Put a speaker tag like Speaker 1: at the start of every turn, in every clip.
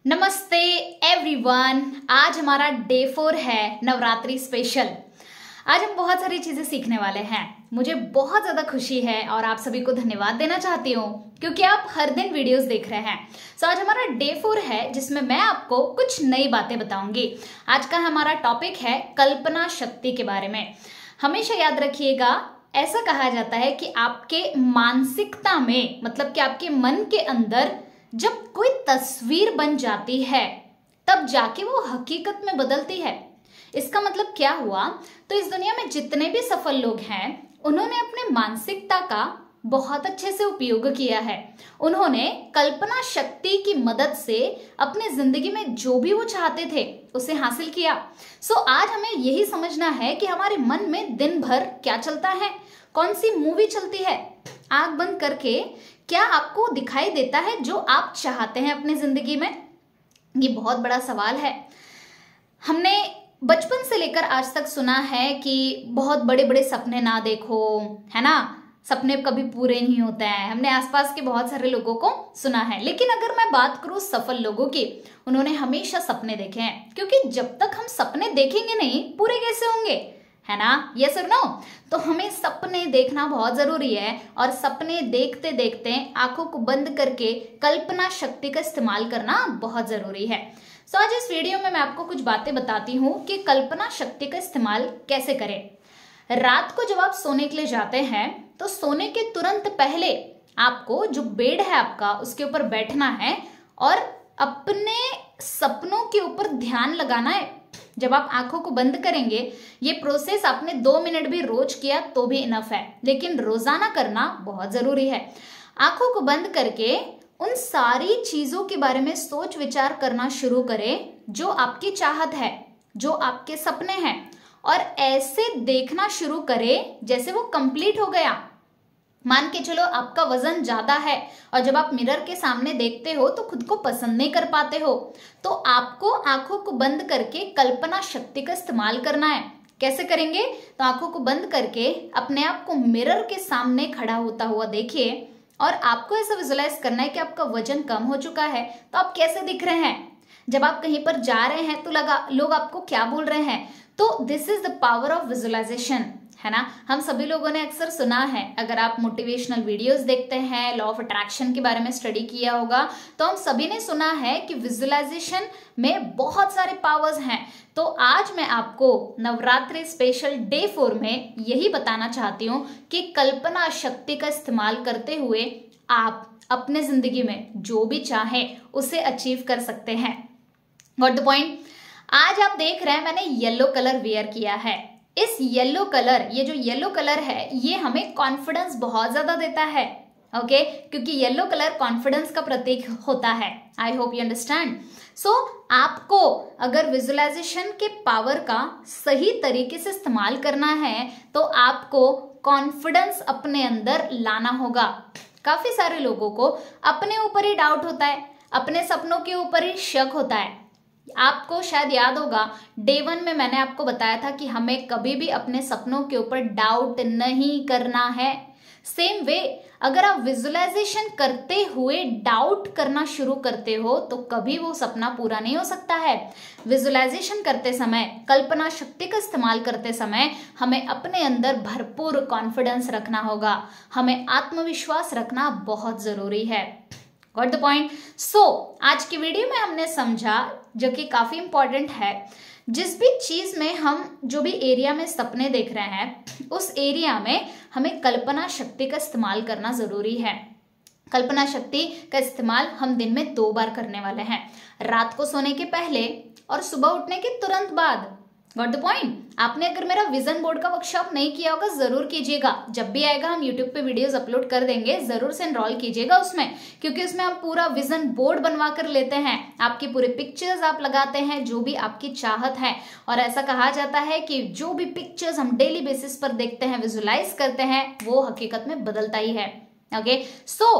Speaker 1: नमस्ते एवरीवन। आज हमारा डे 4 है नवरात्रि स्पेशल। आज हम बहुत सारी चीजें सीखने वाले हैं। मुझे बहुत ज्यादा खुशी है और आप सभी को धन्यवाद देना चाहती हूँ क्योंकि आप हर दिन वीडियोस देख रहे हैं। सो आज हमारा डे 4 है जिसमें मैं आपको कुछ नई बातें बताऊंगी। आज का हमारा टॉपिक है कल्पना शक्ति के बारे में। हमेशा याद रखिएगा, ऐसा कहा जाता है कि आपके मानसिकता में मतलब कि आपके मन के अंदर जब कोई तस्वीर बन जाती है तब जाके वो हकीकत में बदलती है। इसका मतलब क्या हुआ? तो इस दुनिया में जितने भी सफल लोग हैं उन्होंने अपने मानसिकता का बहुत अच्छे से उपयोग किया है। उन्होंने कल्पना शक्ति की मदद से अपने जिंदगी में जो भी वो चाहते थे उसे हासिल किया। सो आज हमें यही समझना है कि हमारे मन में दिन भर क्या चलता है, कौन सी मूवी चलती है। आंख बंद करके क्या आपको दिखाई देता है जो आप चाहते हैं अपनी जिंदगी में? ये बहुत बड़ा सवाल है। हमने बचपन से लेकर आज तक सुना है कि बहुत बड़े बड़े सपने ना देखो, है ना, सपने कभी पूरे नहीं होते हैं। हमने आसपास के बहुत सारे लोगों को सुना है। लेकिन अगर मैं बात करूं सफल लोगों की, उन्होंने हमेशा सपने देखे हैं, क्योंकि जब तक हम सपने देखेंगे नहीं पूरे कैसे होंगे, है ना? यस और नो? तो हमें सपने देखना बहुत जरूरी है और सपने देखते देखते आंखों को बंद करके कल्पना शक्ति का इस्तेमाल करना बहुत जरूरी है। सो आज इस वीडियो में मैं आपको कुछ बातें बताती हूँ कि कल्पना शक्ति का इस्तेमाल कैसे करें। रात को जब आप सोने के लिए जाते हैं तो सोने के तुरंत पहले आपको जो बेड है आपका उसके ऊपर बैठना है और अपने सपनों के ऊपर ध्यान लगाना है। जब आप आंखों को बंद करेंगे, ये प्रोसेस आपने 2 मिनट भी रोज किया तो भी इनफ है, लेकिन रोजाना करना बहुत जरूरी है। आंखों को बंद करके उन सारी चीजों के बारे में सोच विचार करना शुरू करें जो आपकी चाहत है, जो आपके सपने हैं, और ऐसे देखना शुरू करें जैसे वो कंप्लीट हो गया। मान के चलो आपका वजन ज्यादा है और जब आप मिरर के सामने देखते हो तो खुद को पसंद नहीं कर पाते हो, तो आपको आंखों को बंद करके कल्पना शक्ति का इस्तेमाल करना है। कैसे करेंगे? तो आंखों को बंद करके अपने आप को मिरर के सामने खड़ा होता हुआ देखिए और आपको ऐसा विजुलाइज करना है कि आपका वजन कम हो चुका है। तो आप कैसे दिख रहे हैं? जब आप कहीं पर जा रहे हैं तो लोग आपको क्या बोल रहे हैं? तो this is the power of visualisation, है ना? हम सभी लोगों ने अक्सर सुना है, अगर आप मोटिवेशनल वीडियोस देखते हैं, लॉ ऑफ अट्रैक्शन के बारे में स्टडी किया होगा, तो हम सभी ने सुना है कि विजुअलाइजेशन में बहुत सारे पावर्स हैं। तो आज मैं आपको नवरात्रि स्पेशल डे 4 में यही बताना चाहती हूँ कि कल्पना शक्ति का इस्तेमाल करते हुए आप अपने जिंदगी में जो भी चाहें उसे अचीव कर सकते हैं। Got the point? आज आप देख रहे हैं मैंने येलो कलर वेयर किया है। इस येलो कलर, ये जो येलो कलर है, ये हमें कॉन्फिडेंस बहुत ज्यादा देता है। ओके, क्योंकि येलो कलर कॉन्फिडेंस का प्रतीक होता है। I hope you understand. So आपको अगर विजुअलाइजेशन के पावर का सही तरीके से इस्तेमाल करना है तो आपको कॉन्फिडेंस अपने अंदर लाना होगा। काफी सारे लोगों को अपने ऊपर ही डाउट होता है, अपने सपनों के ऊपर ही शक होता है। आपको शायद याद होगा डे 1 में मैंने आपको बताया था कि हमें कभी भी अपने सपनों के ऊपर डाउट नहीं करना है। सेम वे, अगर आप विजुअलाइजेशन करते हुए डाउट करना शुरू करते हो तो कभी वो सपना पूरा नहीं हो सकता है। विजुअलाइजेशन करते समय, कल्पना शक्ति का इस्तेमाल करते समय हमें अपने अंदर भरपूर कॉन्फिडेंस रखना होगा, हमें आत्मविश्वास रखना बहुत जरूरी है। Got the point? सो आज की वीडियो में हमने समझा, जो कि काफी इंपॉर्टेंट है, जिस भी चीज में हम जो भी एरिया में सपने देख रहे हैं उस एरिया में हमें कल्पना शक्ति का इस्तेमाल करना जरूरी है। कल्पना शक्ति का इस्तेमाल हम दिन में 2 बार करने वाले हैं, रात को सोने के पहले और सुबह उठने के तुरंत बाद। Got the point? आपने अगर मेरा विजन बोर्ड का वर्कशॉप नहीं किया होगा जरूर कीजिएगा। जब भी आएगा हम यूट्यूब पे वीडियोस अपलोड कर देंगे, जरूर से एनरोल कीजिएगा उसमें, क्योंकि उसमें हम पूरा विजन बोर्ड बनवा कर लेते हैं। आपकी पूरी पिक्चर्स आप लगाते हैं जो भी आपकी चाहत है, और ऐसा कहा जाता है कि जो भी पिक्चर्स हम डेली बेसिस पर देखते हैं, विजुलाइज करते हैं, वो हकीकत में बदलता ही है। ओके, सो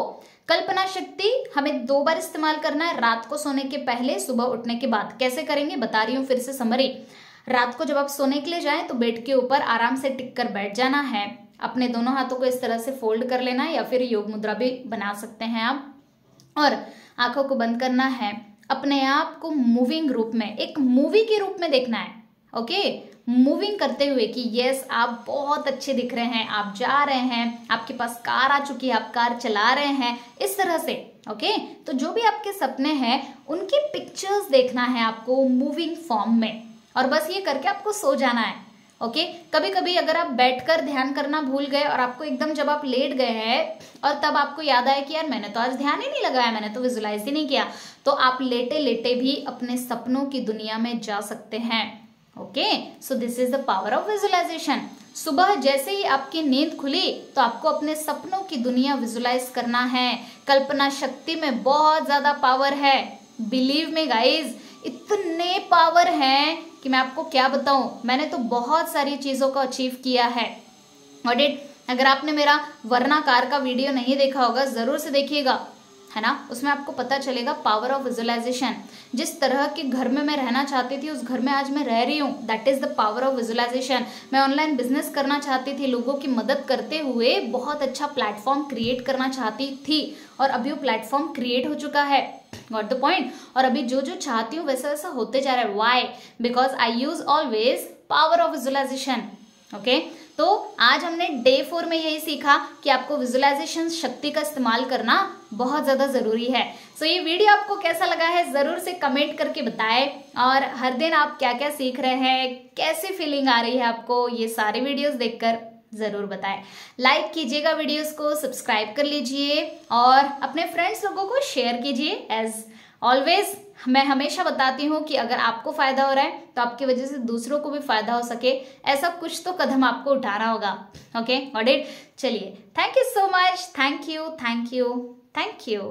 Speaker 1: कल्पना शक्ति हमें 2 बार इस्तेमाल करना है, रात को सोने के पहले, सुबह उठने के बाद। कैसे करेंगे बता रही हूँ फिर से समरी। रात को जब आप सोने के लिए जाएं तो बेड के ऊपर आराम से टिक कर बैठ जाना है। अपने दोनों हाथों को इस तरह से फोल्ड कर लेना है, या फिर योग मुद्रा भी बना सकते हैं आप, और आंखों को बंद करना है अपने आप को मूविंग रूप में, एक मूवी के रूप में देखना है। ओके, मूविंग करते हुए कि यस आप बहुत अच्छे दिख रहे हैं, आप जा रहे हैं, आपके पास कार आ चुकी है, आप कार चला रहे हैं, इस तरह से। ओके, तो जो भी आपके सपने हैं उनकी पिक्चर्स देखना है आपको मूविंग फॉर्म में, और बस ये करके आपको सो जाना है। ओके, कभी कभी अगर आप बैठकर ध्यान करना भूल गए और आपको एकदम जब आप लेट गए हैं और तब आपको याद आया कि यार मैंने तो आज ध्यान ही नहीं लगाया, मैंने तो विजुलाइज ही नहीं किया, तो आप लेटे लेटे भी अपने सपनों की दुनिया में जा सकते हैं। Okay, so this is the power of visualisation. सुबह जैसे ही आपकी नींद खुली तो आपको अपने सपनों की दुनिया विजुलाइज करना है। कल्पना शक्ति में बहुत ज्यादा पावर है, बिलीव में गाइज, इतने पावर हैं कि मैं आपको क्या बताऊं। मैंने तो बहुत सारी चीजों को अचीव किया है। ऑडिट, अगर आपने मेरा वर्णाकार का वीडियो नहीं देखा होगा जरूर से देखिएगा, है ना, उसमें आपको पता चलेगा पावर ऑफ विजुअलाइजेशन। जिस तरह के घर में मैं रहना चाहती थी उस घर में आज मैं रह रही हूँ, that is the power of visualisation. मैं ऑनलाइन बिजनेस करना चाहती थी, लोगों की मदद करते हुए बहुत अच्छा प्लेटफॉर्म क्रिएट करना चाहती थी, और अभी वो प्लेटफॉर्म क्रिएट हो चुका है। Got the point. और अभी जो जो चाहती हूँ वैसा वैसा होते जा रहा है। Why? Because I use always power of visualisation. Okay, तो आज हमने डे 4 में यही सीखा कि आपको विजुअलाइजेशन शक्ति का इस्तेमाल करना बहुत ज़्यादा ज़रूरी है। सो ये वीडियो आपको कैसा लगा है ज़रूर से कमेंट करके बताएं, और हर दिन आप क्या क्या सीख रहे हैं, कैसी फीलिंग आ रही है आपको, ये सारे वीडियोस देखकर ज़रूर बताएं। लाइक कीजिएगा वीडियोस को, सब्सक्राइब कर लीजिए और अपने फ्रेंड्स लोगों को शेयर कीजिए। एज ऑलवेज मैं हमेशा बताती हूँ कि अगर आपको फायदा हो रहा है तो आपकी वजह से दूसरों को भी फायदा हो सके, ऐसा कुछ तो कदम आपको उठाना होगा। ओके, ऑडिट, चलिए, thank you so much, thank you, thank you, thank you.